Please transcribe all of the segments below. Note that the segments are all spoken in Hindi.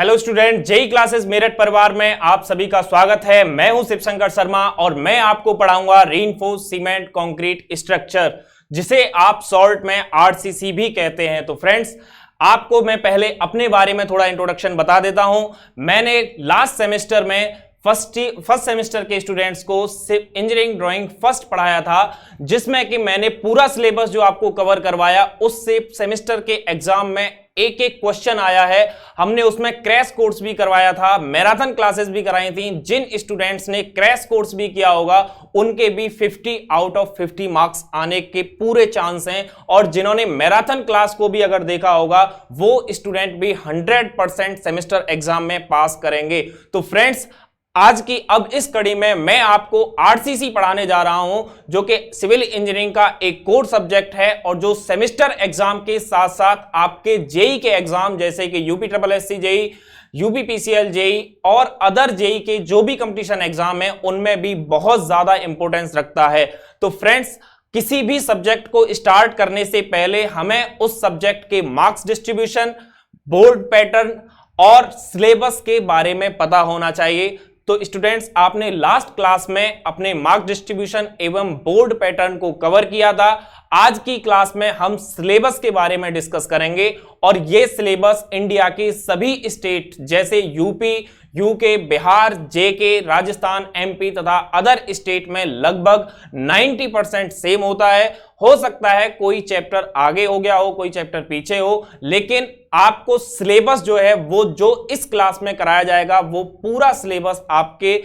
Hello student, JE classes Meerut परिवार में आप सभी का स्वागत है। मैं हूं शिवशंकर शर्मा और मैं आपको पढ़ाऊंगा रीइंफोर्स्ड सीमेंट कंक्रीट स्ट्रक्चर, जिसे आप शॉर्ट में आरसीसी भी कहते हैं। तो फ्रेंड्स, आपको मैं पहले अपने बारे में थोड़ा इंट्रोडक्शन बता देता हूं। मैंने लास्ट सेमेस्टर में फर्स्ट सेमेस्टर के स्टूडेंट्स को इंजीनियरिंग ड्राइंग फर्स्ट पढ़ाया था, जिसमें कि मैंने पूरा सिलेबस जो आपको कवर करवाया, उससे सेमेस्टर के एग्जाम में एक एक क्वेश्चन आया है। हमने उसमें क्रैश कोर्स भी करवाया था, मैराथन क्लासेस भी कराई थी। जिन स्टूडेंट्स ने क्रैश कोर्स भी किया होगा उनके भी 50 आउट ऑफ 50 मार्क्स आने के पूरे चांस हैं, और जिन्होंने मैराथन क्लास को भी अगर देखा होगा वो स्टूडेंट भी 100% सेमेस्टर एग्जाम में पास करेंगे। तो फ्रेंड्स, आज की अब इस कड़ी में मैं आपको आरसीसी पढ़ाने जा रहा हूं, जो कि सिविल इंजीनियरिंग का एक कोर सब्जेक्ट है और जो सेमेस्टर एग्जाम के साथ साथ आपके जेई के एग्जाम जैसे कि UP triple SC JE, UP PCL JE और अदर जेई के जो भी कंपटीशन एग्जाम है उनमें भी बहुत ज्यादा इंपॉर्टेंस रखता है। तो फ्रेंड्स, किसी भी सब्जेक्ट को स्टार्ट करने से पहले हमें उस सब्जेक्ट के मार्क्स डिस्ट्रीब्यूशन, बोर्ड पैटर्न और सिलेबस के बारे में पता होना चाहिए। तो स्टूडेंट्स, आपने लास्ट क्लास में अपने मार्क डिस्ट्रीब्यूशन एवं बोर्ड पैटर्न को कवर किया था। आज की क्लास में हम सिलेबस के बारे में डिस्कस करेंगे, और यह सिलेबस इंडिया के सभी स्टेट जैसे यूपी, यूके, बिहार, जेके, राजस्थान, एमपी तथा अदर स्टेट में लगभग 90% सेम होता है। हो सकता है कोई चैप्टर आगे हो गया हो, कोई चैप्टर पीछे हो, लेकिन आपको सिलेबस जो है वो जो इस क्लास में कराया जाएगा वो पूरा सिलेबस आपके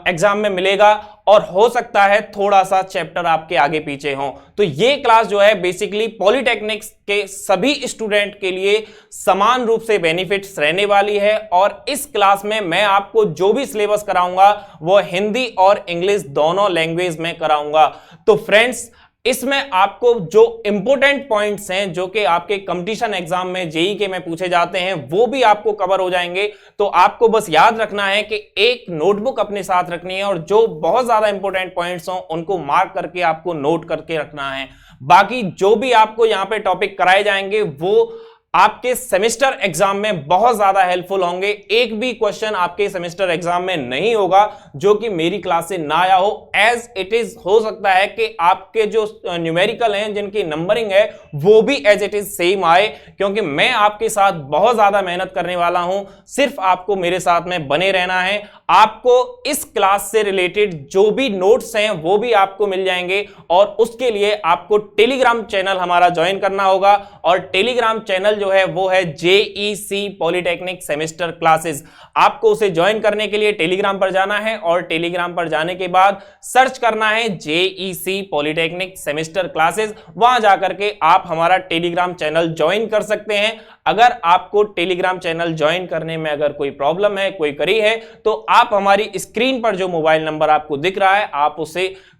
एग्जाम में मिलेगा, और हो सकता है थोड़ा सा चैप्टर आपके आगे पीछे हो। तो ये क्लास जो है बेसिकली पॉलिटेक्निक्स के सभी स्टूडेंट के लिए समान रूप से बेनिफिट्स रहने वाली है, और इस क्लास में मैं आपको जो भी सिलेबस कराऊंगा वो हिंदी और इंग्लिश दोनों लैंग्वेज में कराऊंगा। तो फ्रेंड्स, इसमें आपको जो इंपॉर्टेंट पॉइंट्स हैं जो कि आपके कंपटीशन एग्जाम में जेई के में पूछे जाते हैं वो भी आपको कवर हो जाएंगे। तो आपको बस याद रखना है कि एक नोटबुक अपने साथ रखनी है, और जो बहुत ज्यादा इंपॉर्टेंट पॉइंट्स हों उनको मार्क करके आपको नोट करके रखना है। बाकी जो भी आपको यहाँ पे टॉपिक कराए जाएंगे वो आपके सेमेस्टर एग्जाम में बहुत ज्यादा हेल्पफुल होंगे। एक भी क्वेश्चन आपके सेमेस्टर एग्जाम में नहीं होगा जो कि मेरी क्लास से ना आया हो। एज इट इज हो सकता है कि आपके जो न्यूमेरिकल हैं, जिनकी नंबरिंग है, वो भी एज इट इज सेम आए, क्योंकि मैं आपके साथ बहुत ज्यादा मेहनत करने वाला हूं। सिर्फ आपको मेरे साथ में बने रहना है। आपको इस क्लास से रिलेटेड जो भी नोट्स हैं वो भी आपको मिल जाएंगे, और उसके लिए आपको टेलीग्राम चैनल हमारा ज्वाइन करना होगा। और टेलीग्राम चैनल जो है वो है जेईसी पॉलिटेक्निक सेमेस्टर क्लासेस। आपको उसे ज्वाइन करने के लिए टेलीग्राम पर जाना है, और टेलीग्राम पर जाने के बाद सर्च करना है जेईसी पॉलिटेक्निक सेमेस्टर क्लासेस। वहां जाकर के आप हमारा टेलीग्राम चैनल ज्वाइन कर सकते हैं। अगर आपको टेलीग्राम चैनल ज्वाइन करने में अगर कोई प्रॉब्लम है, कोई क्वेरी है, तो आप हमारी स्क्रीन पर जो मोबाइल नंबर आपको दिख रहा है आप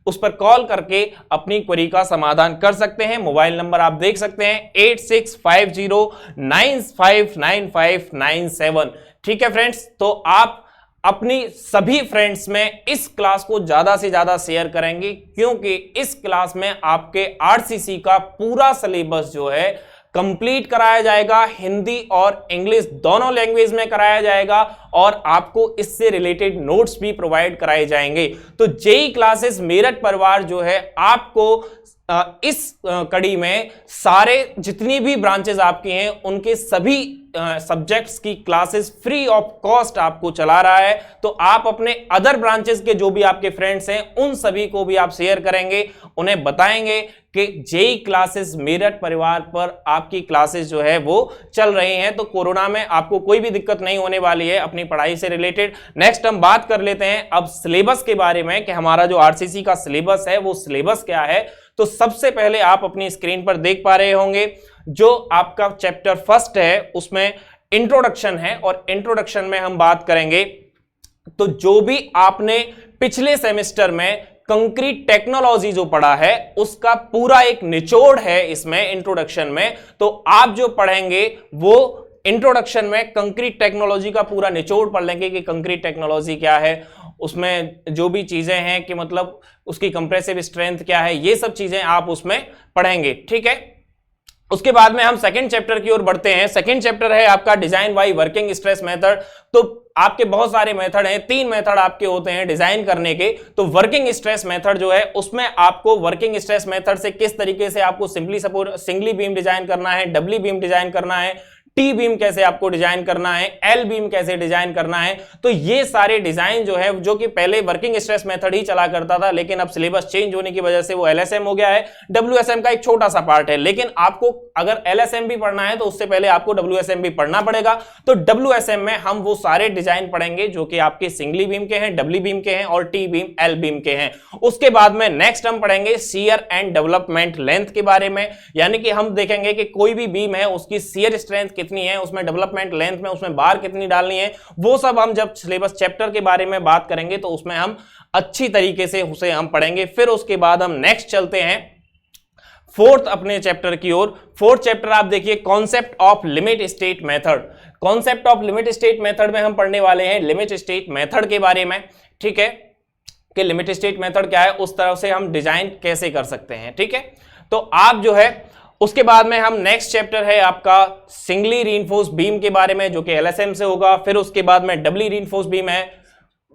उस पर कॉल करके अपनी क्वेरी का समाधान कर सकते हैं। मोबाइल नंबर आप देख सकते हैं 8650959597। ठीक है फ्रेंड्स, तो आप अपनी सभी फ्रेंड्स में इस क्लास को ज्यादा से ज्यादा शेयर करेंगे, क्योंकि इस क्लास में आपके आरसीसी का पूरा सिलेबस जो है कंप्लीट कराया जाएगा। हिंदी और इंग्लिश दोनों लैंग्वेज में कराया जाएगा, और आपको इससे रिलेटेड नोट्स भी प्रोवाइड कराए जाएंगे। तो जेई क्लासेस मेरठ परिवार जो है आपको इस कड़ी में सारे जितनी भी ब्रांचेस आपकी हैं उनके सभी सब्जेक्ट्स की क्लासेस फ्री ऑफ कॉस्ट आपको चला रहा है। तो आप अपने अदर ब्रांचेस के जो भी आपके फ्रेंड्स हैं उन सभी को भी आप शेयर करेंगे, उन्हें बताएंगे कि जेई क्लासेस मेरठ परिवार पर आपकी क्लासेस जो है वो चल रही हैं। तो कोरोना में आपको कोई भी दिक्कत नहीं होने वाली है अपनी पढ़ाई से रिलेटेड। नेक्स्ट हम बात कर लेते हैं अब सिलेबस के बारे में कि हमारा जो आरसीसी का सिलेबस है वो सिलेबस क्या है। तो सबसे पहले आप अपनी स्क्रीन पर देख पा रहे होंगे जो आपका चैप्टर फर्स्ट है उसमें इंट्रोडक्शन है, और इंट्रोडक्शन में हम बात करेंगे तो जो भी आपने पिछले सेमेस्टर में कंक्रीट टेक्नोलॉजी जो पढ़ा है उसका पूरा एक निचोड़ है इसमें इंट्रोडक्शन में। तो आप जो पढ़ेंगे वो इंट्रोडक्शन में कंक्रीट टेक्नोलॉजी का पूरा निचोड़ पढ़ लेंगे कि कंक्रीट टेक्नोलॉजी क्या है, उसमें जो भी चीजें हैं कि मतलब उसकी कंप्रेसिव स्ट्रेंथ क्या है, ये सब चीजें आप उसमें पढ़ेंगे। ठीक है, उसके बाद में हम सेकंड चैप्टर की ओर बढ़ते हैं। सेकंड चैप्टर है आपका design by working stress method. तो आपके बहुत सारे मेथड हैं, 3 मेथड आपके होते हैं डिजाइन करने के। तो वर्किंग स्ट्रेस मेथड जो है उसमें आपको वर्किंग स्ट्रेस मेथड से किस तरीके से आपको सिंगली बीम डिजाइन करना है, डबली बीम डिजाइन करना है, टी बीम कैसे आपको डिजाइन करना है, एल बीम कैसे डिजाइन करना है। तो ये सारे डिजाइन जो है, जो कि पहले वर्किंग स्ट्रेस मेथड ही चला करता था, लेकिन अब सिलेबस चेंज होने की वजह से वो एलएसएम हो गया है। डब्ल्यूएसएम का एक छोटा सा पार्ट है, लेकिन आपको अगर एलएसएम भी पढ़ना है तो उससे पहले आपको डब्ल्यूएसएम भी पढ़ना पड़ेगा। तो डब्ल्यूएसएम में हम वो सारे डिजाइन पढ़ेंगे जो कि आपके सिंगली बीम के हैं, डबली बीम के हैं और टी बीम, एल बीम के हैं। उसके बाद में नेक्स्ट हम पढ़ेंगे शियर एंड डेवलपमेंट लेंथ के बारे में, यानी कि हम देखेंगे कि कोई भी बीम है उसकी शियर स्ट्रेंथ कितनी है, उसमें डेवलपमेंट लेंथ में उसमें बार कितनी डालनी है। वो सब हम जब सिलेबस चैप्टर के बारे में बात करेंगे तो उसमें हम अच्छी तरीके से उसे हम पढ़ेंगे। फिर उसके बाद हम नेक्स्ट चलते हैं फोर्थ अपने चैप्टर की ओर। फोर्थ चैप्टर आप देखिए concept of limit state method. Concept of limit state method में हम पढ़ने वाले हैं लिमिट स्टेट मेथड के बारे में, ठीक है, कि लिमिट स्टेट मेथड क्या है, उस तरह से हम डिजाइन कैसे कर सकते हैं, ठीक है। तो आप जो है उसके बाद में हम नेक्स्ट चैप्टर है आपका सिंगली रीइंफोर्स्ड बीम के बारे में, जो कि एलएसएम से होगा। फिर उसके बाद में डबली रीइंफोर्स्ड बीम है,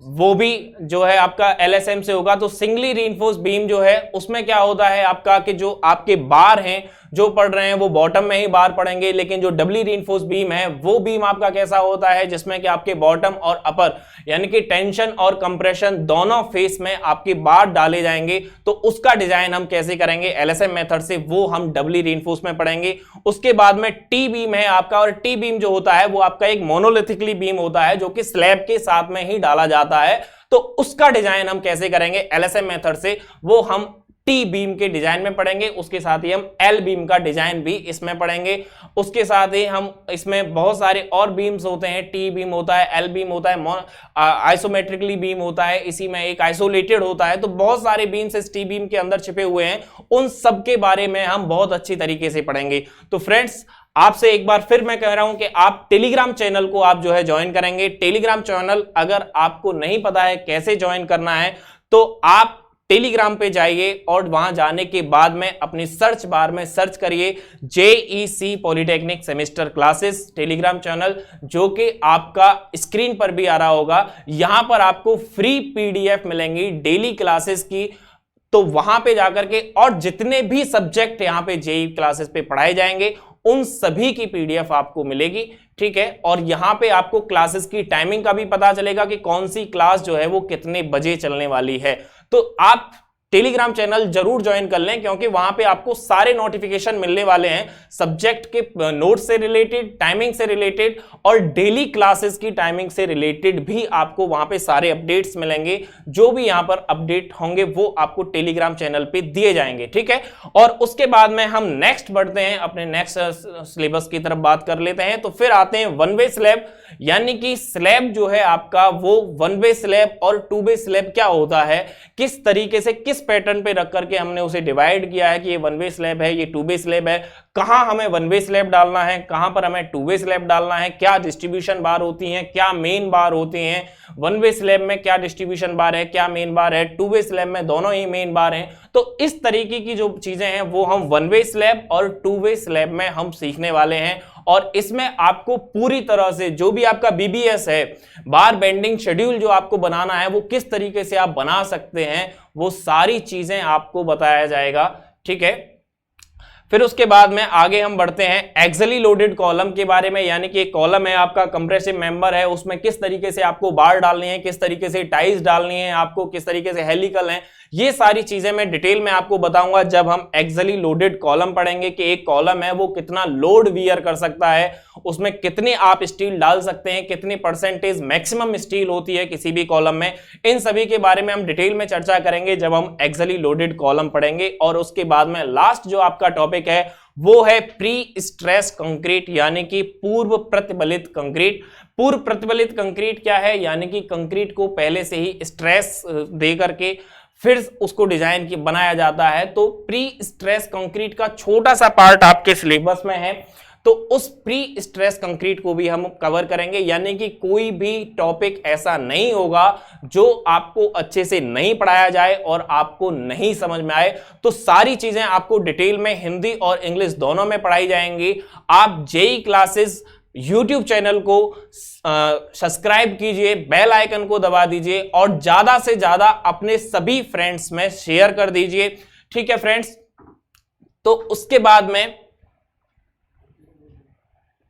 वो भी जो है आपका एलएसएम से होगा। तो सिंगली रीइंफोर्स्ड बीम जो है उसमें क्या होता है आपका कि जो आपके बार हैं जो पढ़ रहे हैं वो बॉटम में ही बार पढ़ेंगे, लेकिन जो डबली रीइंफोर्स्ड बीम है वो बीम आपका कैसा होता है जिसमें कि आपके बॉटम और अपर यानी कि टेंशन और कंप्रेशन दोनों फेस में आपके बार डाले जाएंगे। तो उसका डिजाइन हम कैसे करेंगे एलएसएम मेथड से, वो हम डबली रीइंफोर्स्ड में पढ़ेंगे। उसके बाद में टी बीम है आपका, और टी बीम जो होता है वो आपका एक मोनोलिथिकली बीम होता है जो कि स्लैब के साथ में ही डाला जाता है। तो उसका डिजाइन हम कैसे करेंगे एलएसएम मेथड से, वो हम टी बीम के डिजाइन में पढ़ेंगे। उसके साथ ही हम एल बीम का डिजाइन भी इसमें पढ़ेंगे। उसके साथ ही हम इसमें बहुत सारे और बीम्स होते हैं, टी बीम होता है, एल बीम होता है, आइसोमेट्रिकली बीम होता है, इसी में एक आइसोलेटेड होता है। तो बहुत सारे बीम्स इस टी बीम के अंदर छिपे हुए हैं, उन सब के बारे में हम बहुत अच्छी तरीके से पढ़ेंगे। तो फ्रेंड्स आपसे एक बार फिर मैं कह रहा हूं कि आप टेलीग्राम चैनल को आप जो है ज्वाइन करेंगे। टेलीग्राम चैनल अगर आपको नहीं पता है कैसे ज्वाइन करना है तो आप टेलीग्राम पे जाइए और वहां जाने के बाद में अपनी सर्च बार में सर्च करिए JEC polytechnic semester classes Telegram channel, जो कि आपका स्क्रीन पर भी आ रहा होगा। यहां पर आपको फ्री पीडीएफ मिलेंगी डेली क्लासेस की। तो वहां पे जाकर के और जितने भी सब्जेक्ट यहां पे जेई क्लासेस पे पढ़ाए जाएंगे उन सभी की पीडीएफ आपको मिलेगी, ठीक है। और यहां पे आपको क्लासेस की टाइमिंग का भी पता चलेगा कि कौन सी क्लास जो है वो कितने बजे चलने वाली है। तो आप टेलीग्राम चैनल जरूर ज्वाइन कर लें, क्योंकि वहां पे आपको सारे नोटिफिकेशन मिलने वाले हैं सब्जेक्ट के नोट से रिलेटेड, टाइमिंग से रिलेटेड और डेली क्लासेस की टाइमिंग से रिलेटेड भी आपको वहां पे सारे अपडेट्स मिलेंगे। जो भी यहां पर अपडेट होंगे वो आपको टेलीग्राम चैनल पे दिए जाएंगे, ठीक है। और उसके बाद में हम नेक्स्ट बढ़ते हैं, अपने नेक्स्ट सिलेबस की तरफ बात कर लेते हैं। तो फिर आते हैं वन वे स्लैब, यानी कि स्लैब जो है आपका वो वन वे स्लैब और टू वे स्लैब क्या होता है, किस तरीके से किस पैटर्न पे रख करके हमने उसे डिवाइड किया है कि ये वन वे स्लैब है, ये टू वे स्लैब है, कहां हमें वन वे स्लैब डालना है, कहां पर हमें टू वे स्लैब डालना है, क्या डिस्ट्रीब्यूशन बार होती हैं, क्या मेन बार होती हैं, वन वे स्लैब में क्या डिस्ट्रीब्यूशन बार है, क्या मेन बार है, टू वे स्लैब में दोनों ही मेन बार हैं। तो इस तरीके की जो चीजें हैं वो हम वन वे स्लैब और टू वे स्लैब में हम सीखने वाले हैं। और इसमें आपको पूरी तरह से जो भी आपका बीबीएस है, बार बेंडिंग शेड्यूल जो आपको बनाना है वो किस तरीके से आप बना सकते हैं, वो सारी चीजें आपको बताया जाएगा, ठीक है। फिर उसके बाद में आगे हम बढ़ते हैं एक्सियली लोडेड कॉलम के बारे में, यानी कि एक कॉलम है आपका, कंप्रेसिव मेंबर है, उसमें किस तरीके से आपको बार डालनी है, किस तरीके से टाइज डालनी है आपको, किस तरीके से हेलिकल है, ये सारी चीजें मैं डिटेल में आपको बताऊंगा जब हम एक्सियली लोडेड कॉलम पढ़ेंगे कि एक कॉलम है वो कितना लोड वियर कर सकता है, उसमें कितने आप स्टील डाल सकते हैं, कितनी परसेंटेज मैक्सिमम स्टील होती है किसी भी कॉलम में। इन सभी के बारे में हम डिटेल में चर्चा करेंगे जब हम एक्सियली लोडेड कॉलम पढ़ेंगे। और उसके बाद में लास्ट जो आपका टॉपिक है वो है प्री स्ट्रेस कंक्रीट, यानी कि पूर्व प्रतिबलित कंक्रीट। पूर्व प्रतिबलित कंक्रीट क्या है, यानी कि कंक्रीट को पहले से ही स्ट्रेस दे करके फिर उसको डिजाइन बनाया जाता है। तो प्री स्ट्रेस कंक्रीट का छोटा सा पार्ट आपके सिलेबस में है। तो उस प्री स्ट्रेस कंक्रीट को भी हम कवर करेंगे, यानी कि कोई भी टॉपिक ऐसा नहीं होगा जो आपको अच्छे से नहीं पढ़ाया जाए और आपको नहीं समझ में आए। तो सारी चीजें आपको डिटेल में हिंदी और इंग्लिश दोनों में पढ़ाई जाएंगी। आप जेईई क्लासेस YouTube चैनल को सब्सक्राइब कीजिए, बेल आइकन को दबा दीजिए और ज्यादा से ज्यादा अपने सभी फ्रेंड्स में शेयर कर दीजिए। ठीक है फ्रेंड्स, तो उसके बाद में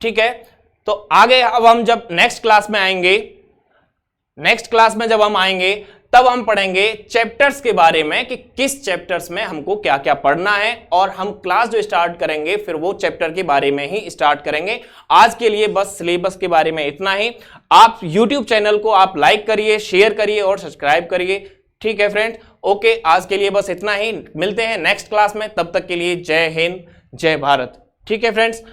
ठीक है, तो आगे अब हम जब नेक्स्ट क्लास में आएंगे, नेक्स्ट क्लास में जब हम आएंगे तब हम पढ़ेंगे चैप्टर्स के बारे में कि किस चैप्टर्स में हमको क्या क्या पढ़ना है, और हम क्लास जो स्टार्ट करेंगे फिर वो चैप्टर के बारे में ही स्टार्ट करेंगे। आज के लिए बस सिलेबस के बारे में इतना ही। आप YouTube चैनल को आप लाइक करिए, शेयर करिए और सब्सक्राइब करिए। ठीक है फ्रेंड्स, ओके, आज के लिए बस इतना ही। मिलते हैं नेक्स्ट क्लास में, तब तक के लिए जय हिंद, जय भारत। ठीक है फ्रेंड्स,